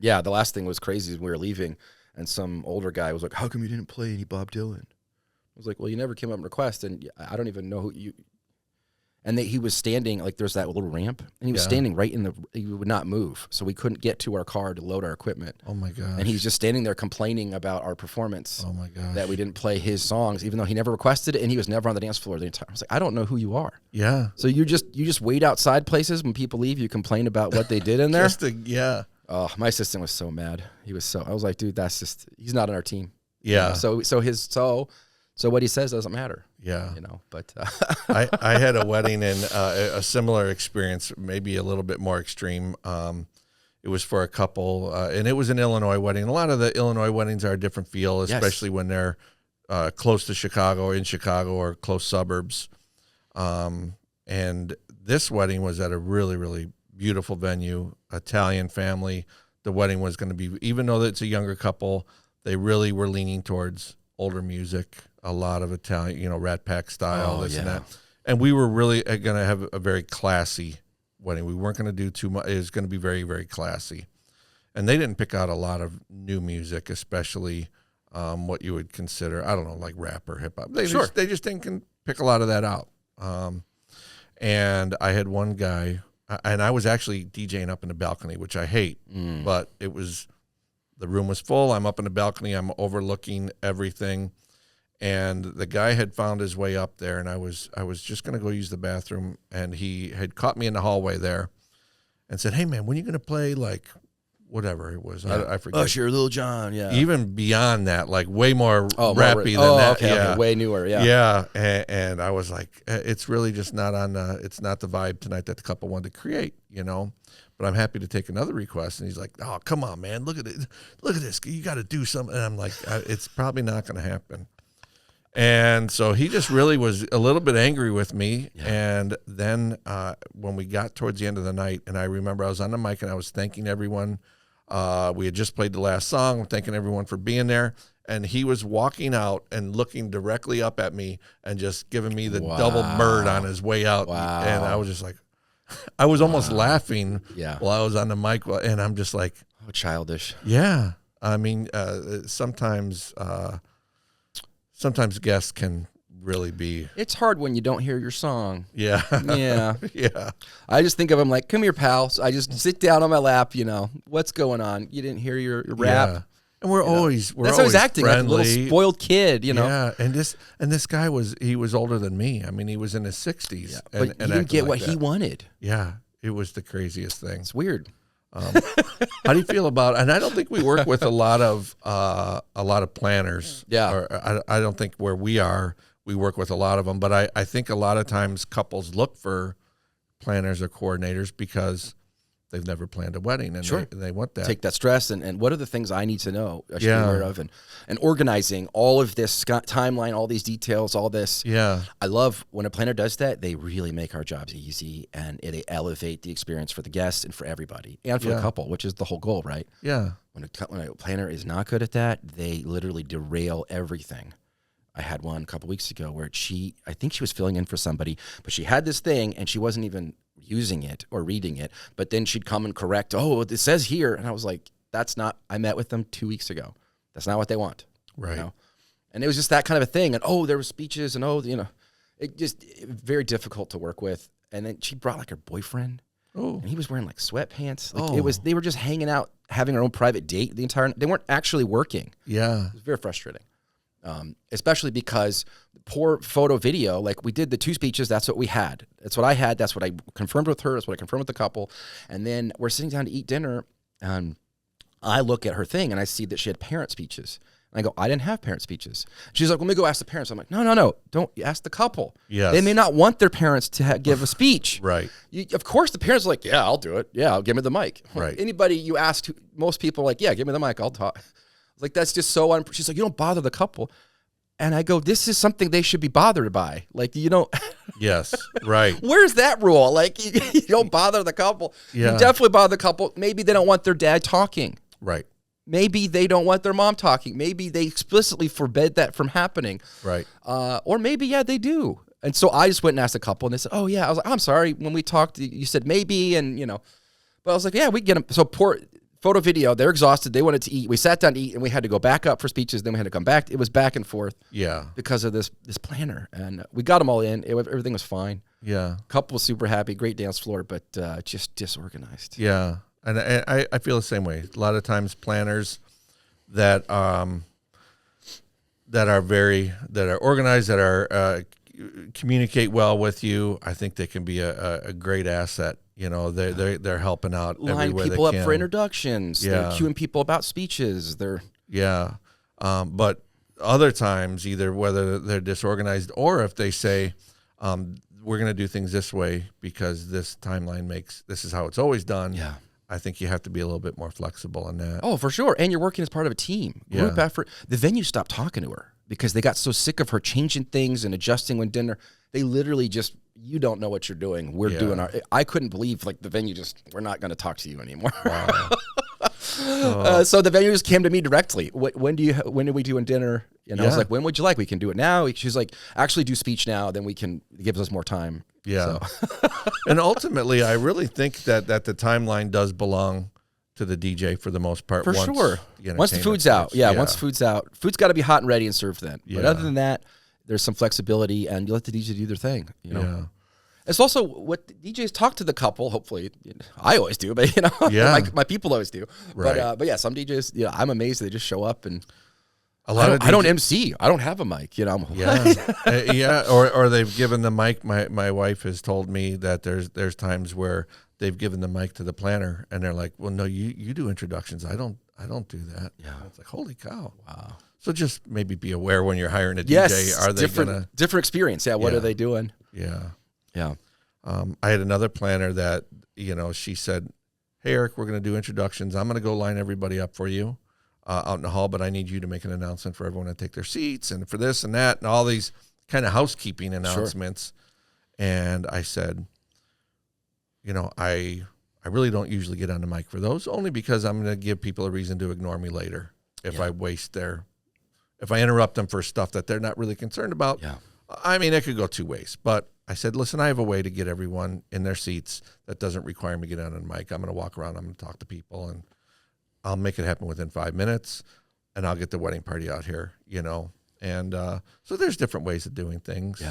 the last thing was crazy is we were leaving and some older guy was like, how come you didn't play any Bob Dylan? I was like, well, you never came up and requested, and I don't even know who you. And he was standing, like there's that little ramp, and he was standing right he would not move. So we couldn't get to our car to load our equipment. Oh my gosh. And he was just standing there complaining about our performance. Oh my gosh. That we didn't play his songs, even though he never requested it, and he was never on the dance floor the entire. I was like, I don't know who you are. Yeah. So you just wait outside places when people leave, you complain about what they did in there? Oh, my assistant was so mad. I was like, dude, he's not on our team. Yeah. So what he says doesn't matter. Yeah. But I had a wedding and a similar experience, maybe a little bit more extreme. It was for a couple, and it was an Illinois wedding. A lot of the Illinois weddings are a different feel, especially when they're close to Chicago, in Chicago, or close suburbs. And this wedding was at a really, really beautiful venue, Italian family. The wedding was going to be, even though it's a younger couple, they really were leaning towards older music, a lot of Italian, Rat Pack style, and that. And we were really going to have a very classy wedding. We weren't going to do too much. It was going to be very, very classy. And they didn't pick out a lot of new music, especially what you would consider, I don't know, like rap or hip hop. They just didn't pick a lot of that out. And I had one guy, and I was actually DJing up in the balcony, which I hate, but the room was full. I'm up in the balcony. I'm overlooking everything. And the guy had found his way up there, and I was just going to go use the bathroom, and he had caught me in the hallway there and said, "Hey, man, when are you going to play, like, whatever it was?" Yeah. I forget. Usher, Lil Jon, yeah. Even beyond that, like way more rappy than that. Okay, way newer, yeah. Yeah, and I was like, it's really just not it's not the vibe tonight that the couple wanted to create, But I'm happy to take another request. And he's like, "Oh, come on, man, look at it, look at this, you got to do something." And I'm like, it's probably not going to happen. And so he just really was a little bit angry with me. Yeah. And then when we got towards the end of the night, and I remember I was on the mic and I was thanking everyone. We had just played the last song, thanking everyone for being there. And he was walking out and looking directly up at me and just giving me the double bird on his way out. Wow. And I was just like, I was almost laughing while I was on the mic. And I'm just like, oh, childish. Yeah. I mean, sometimes guests can really be. It's hard when you don't hear your song. Yeah. Yeah. Yeah. I just think of him like, "Come here, pal." So I just sit down on my lap, what's going on? You didn't hear your rap. Yeah. And we're always that's how he's acting, friendly. like a little spoiled kid, Yeah. And this guy was older than me. I mean, he was in his 60s. Yeah. But he didn't get what he wanted. Yeah. It was the craziest thing. It's weird. How do you feel about? And I don't think we work with a lot of planners. Yeah. Or I don't think where we are, we work with a lot of them. But I think a lot of times couples look for planners or coordinators because they've never planned a wedding, and they want that. Take that stress, and what are the things I need to know, I should be aware of, and organizing all of this timeline, all these details, all this. Yeah. I love when a planner does that. They really make our jobs easy, and they elevate the experience for the guests and for everybody, and for the couple, which is the whole goal, right? Yeah. When a planner is not good at that, they literally derail everything. I had one a couple weeks ago where I think she was filling in for somebody, but she had this thing, and she wasn't even using it or reading it, but then she'd come and correct, "Oh, it says here," and I was like, "That's not," I met with them 2 weeks ago. That's not what they want. Right. And it was just that kind of a thing. And there were speeches, and it just very difficult to work with. And then she brought like her boyfriend, and he was wearing like sweatpants. Like they were just hanging out, having our own private date they weren't actually working. Yeah. It was very frustrating. Especially because poor photo video, like we did the 2 speeches, that's what we had. That's what I had. That's what I confirmed with her. That's what I confirmed with the couple. And then we're sitting down to eat dinner, and I look at her thing, and I see that she had parent speeches. And I go, "I didn't have parent speeches." She's like, "Let me go ask the parents." I'm like, no. Don't ask the couple. Yes. They may not want their parents to give a speech. Right. Of course, the parents are like, "Yeah, I'll do it. Yeah, give me the mic." Right. Anybody you ask, most people are like, "Yeah, give me the mic. I'll talk." Like, that's just so she's like, "You don't bother the couple." And I go, "This is something they should be bothered by. Like, you don't." Yes, right. Where's that rule? Like, you don't bother the couple. Yeah. You definitely bother the couple. Maybe they don't want their dad talking. Right. Maybe they don't want their mom talking. Maybe they explicitly forbid that from happening. Right. Or maybe, they do. And so I just went and asked a couple, and they said, "Oh, yeah." I was like, "I'm sorry. When we talked, you said maybe," and, But I was like, "Yeah, we get them." So poor photo video, they're exhausted. They wanted to eat. We sat down to eat, and we had to go back up for speeches. Then we had to come back. It was back and forth. Yeah. Because of this planner. And we got them all in. Everything was fine. Yeah. Couple was super happy. Great dance floor, but just disorganized. Yeah. And I feel the same way. A lot of times planners that are organized, that are communicate well with you, I think they can be a great asset. They're helping out Line everywhere people they up can. for introductions. They're queuing people about speeches. But other times, either whether they're disorganized or if they say, "We're going to do things this way because this timeline this is how it's always done." Yeah. I think you have to be a little bit more flexible on that. Oh, for sure. And you're working as part of a team. Group effort. The venue stopped talking to her because they got so sick of her changing things and adjusting when dinner. They literally just, "You don't know what you're doing. We're doing our." I couldn't believe, like, the venue just, "We're not going to talk to you anymore." Wow. So the venue just came to me directly. When are we doing dinner? And I was like, when would you like? We can do it now. She's like, actually do speech now. Then we can, it gives us more time. Yeah. So. And ultimately, I really think that the timeline does belong to the DJ for the most part. For sure. Once the food's out. Yeah, once the food's out. Food's got to be hot and ready and served then. Yeah. But other than that, there's some flexibility, and you let the DJ do their thing. You know? Yeah. It's also what DJs talk to the couple. Hopefully, I always do, but my people always do. Right. But yeah, some DJs, I'm amazed they just show up and I don't MC. I don't have a mic. Or they've given the mic. My wife has told me that there's times where they've given the mic to the planner, and they're like, "Well, no, you do introductions. I don't do that." Yeah, it's like, holy cow! Wow. So just maybe be aware when you're hiring a DJ. Are they different experience? Yeah. What are they doing? Yeah. Yeah. I had another planner that she said, "Hey, Eric, we're going to do introductions. I'm going to go line everybody up for you out in the hall, but I need you to make an announcement for everyone to take their seats and for this and that and all these kind of housekeeping announcements." Sure. And I said, I really don't usually get on the mic for those, only because I'm going to give people a reason to ignore me later if I interrupt them for stuff that they're not really concerned about. Yeah. I mean, it could go two ways, but I said, listen, I have a way to get everyone in their seats that doesn't require me to get on the mic. I'm going to walk around, I'm going to talk to people, and I'll make it happen within 5 minutes, and I'll get the wedding party out here, And so there's different ways of doing things,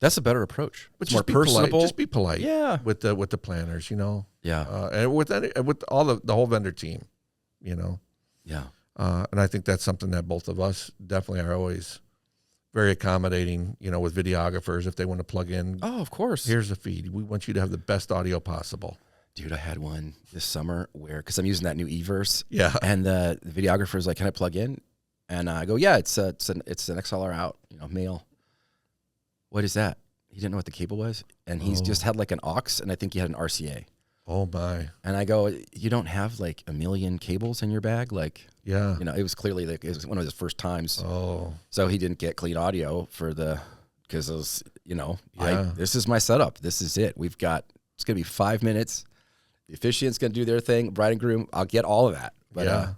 That's a better approach. But it's more personable. Just be polite. Yeah. With the planners, Yeah. And with all the whole vendor team, Yeah. And I think that's something that both of us definitely are always very accommodating, with videographers if they want to plug in. Oh, of course. Here's the feed. We want you to have the best audio possible. Dude, I had one this summer because I'm using that new eVerse. Yeah. And the videographer's like, "Can I plug in?" And I go, "Yeah, it's an XLR out, male." "What is that?" He didn't know what the cable was, and he's just had like an aux, and I think he had an RCA. Oh my! And I go, "You don't have like a million cables in your bag?" Like, yeah, it was clearly it was one of his first times. Oh, so he didn't get clean audio because it was, this is my setup. This is it. It's gonna be 5 minutes. The officiant's gonna do their thing. Bride and groom, I'll get all of that. But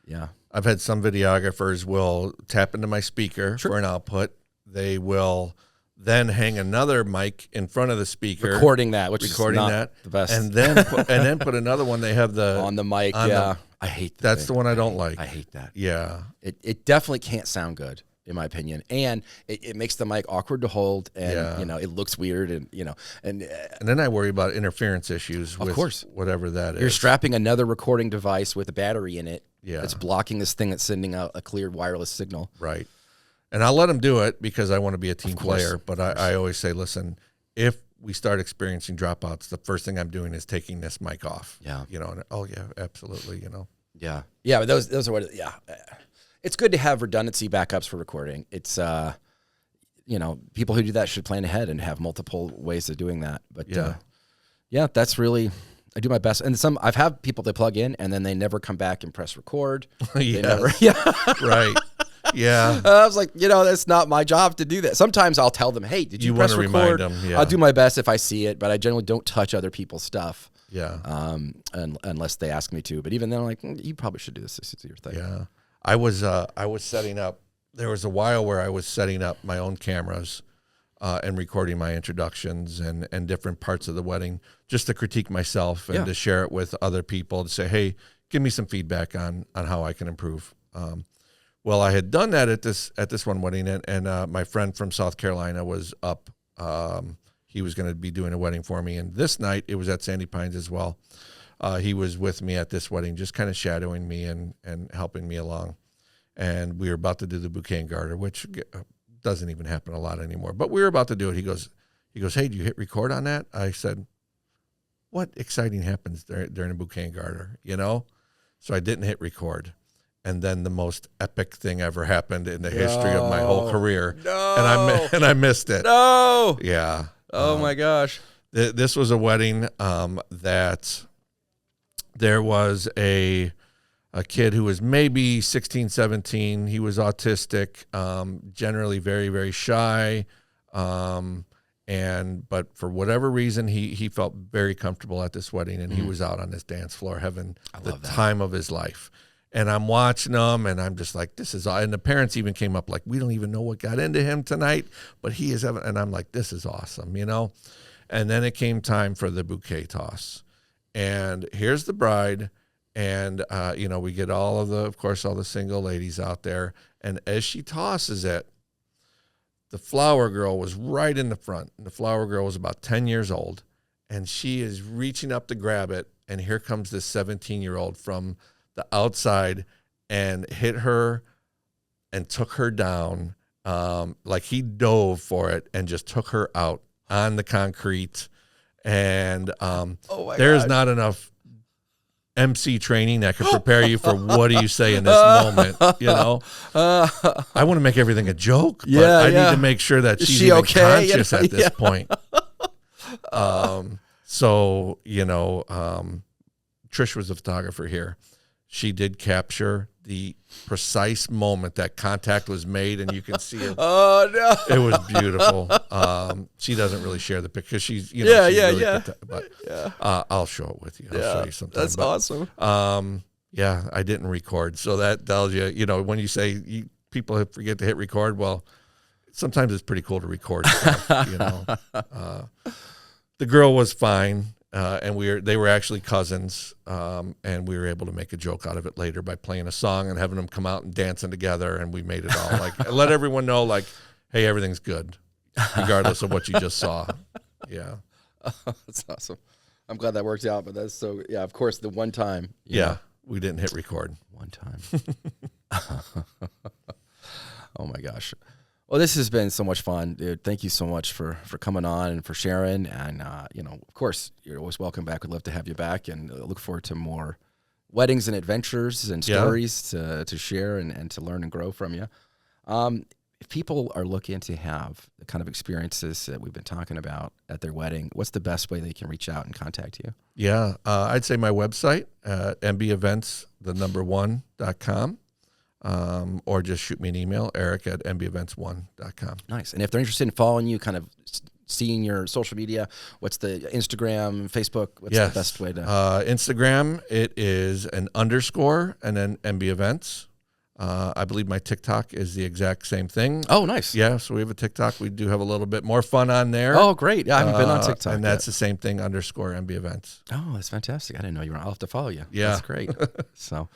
yeah. I've had some videographers will tap into my speaker for an output. They will then hang another mic in front of the speaker, recording that, the best, and then put another one. They have on the mic. I hate that. That's the one I don't like. I hate that. Yeah, it definitely can't sound good, in my opinion, and it makes the mic awkward to hold, and it looks weird, and and then I worry about interference issues. Of course, whatever that is. You're strapping another recording device with a battery in it. Yeah, it's blocking this thing that's sending out a clear wireless signal. Right. And I'll let them do it because I want to be a team player. But I always say, listen, if we start experiencing dropouts, the first thing I'm doing is taking this mic off. Yeah. And, oh yeah, absolutely. Yeah. Yeah. But those are what. Yeah. It's good to have redundancy backups for recording. It's people who do that should plan ahead and have multiple ways of doing that. But that's really. I do my best, and I've had people that plug in and then they never come back and press record. Right. Yeah. I was like, that's not my job to do that. Sometimes I'll tell them, "Hey, did you press record?" Remind them, I'll do my best if I see it, but I generally don't touch other people's stuff. Yeah. Unless they ask me to. But even then, I'm like, you probably should do this. This is your thing. Yeah. I was setting up. There was a while where I was setting up my own cameras and recording my introductions and different parts of the wedding just to critique myself and to share it with other people to say, hey, give me some feedback on how I can improve. Well, I had done that at this one wedding, and my friend from South Carolina was up. He was going to be doing a wedding for me, and this night it was at Sandy Pines as well. He was with me at this wedding, just kind of shadowing me and helping me along. And we were about to do the bouquet and garter, which doesn't even happen a lot anymore. But we were about to do it. He goes, "Hey, do you hit record on that?" I said, "What exciting happens during a bouquet and garter, So I didn't hit record. And then the most epic thing ever happened in the history of my whole career. No. And I missed it. No. Yeah. Oh my gosh. This was a wedding that there was a kid who was maybe 16, 17. He was autistic, generally very, very shy. But for whatever reason, he felt very comfortable at this wedding, and he was out on this dance floor having the time of his life. And I'm watching them, and I'm just like, this is, and the parents even came up like, we don't even know what got into him tonight, but he is having, and I'm like, this is awesome, you know? And then it came time for the bouquet toss. And here's the bride, and, you know, we get of course, all the single ladies out there. And as she tosses it, the flower girl was right in the front. And the flower girl was about 10 years old, and she is reaching up to grab it. And here comes this 17-year-old from the outside and hit her and took her down. Like he dove for it and just took her out on the concrete. And there's not enough MC training that could prepare you for what do you say in this moment, you know? I want to make everything a joke, but I need to make sure that she's even okay? Conscious at this point. So, you know, Trish was the photographer here. She did capture the precise moment that contact was made, and you can see it. Oh, no. It was beautiful. She doesn't really share the picture. She's, you know, but I'll show it with you. I'll show you sometime. That's awesome. Yeah, I didn't record. So that tells you, you know, when you say people forget to hit record, well, sometimes it's pretty cool to record stuff, you know. The girl was fine. And they were actually cousins, and we were able to make a joke out of it later by playing a song and having them come out and dancing together, and we made it all like let everyone know like, hey, everything's good, regardless of what you just saw. Yeah, that's awesome. I'm glad that worked out, but that's so of course the one time. Yeah, we didn't hit record one time. Oh my gosh. Well, this has been so much fun, dude. Thank you so much for coming on and for sharing. And, you know, of course, you're always welcome back. We'd love to have you back, and look forward to more weddings and adventures and stories to share and to learn and grow from you. If people are looking to have the kind of experiences that we've been talking about at their wedding, what's the best way they can reach out and contact you? Yeah, I'd say my website, mbevents1.com. Or just shoot me an email, eric@mbevents1.com. Nice. And if they're interested in following you, kind of seeing your social media, what's the Instagram, Facebook? What's the best way to? Instagram, it is an _ and then mbevents. I believe my TikTok is the exact same thing. Oh, nice. Yeah, so we have a TikTok. We do have a little bit more fun on there. Oh, great. Yeah, I haven't been on TikTok and that's the same thing, _mbevents. Oh, that's fantastic. I didn't know you were. I'll have to follow you. Yeah. That's great. So.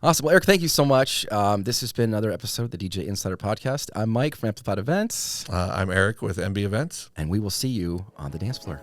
Awesome. Well, Eric, thank you so much. This has been another episode of the DJ Insider Podcast. I'm Mike from Amplified Events. I'm Eric with MB Events. And we will see you on the dance floor.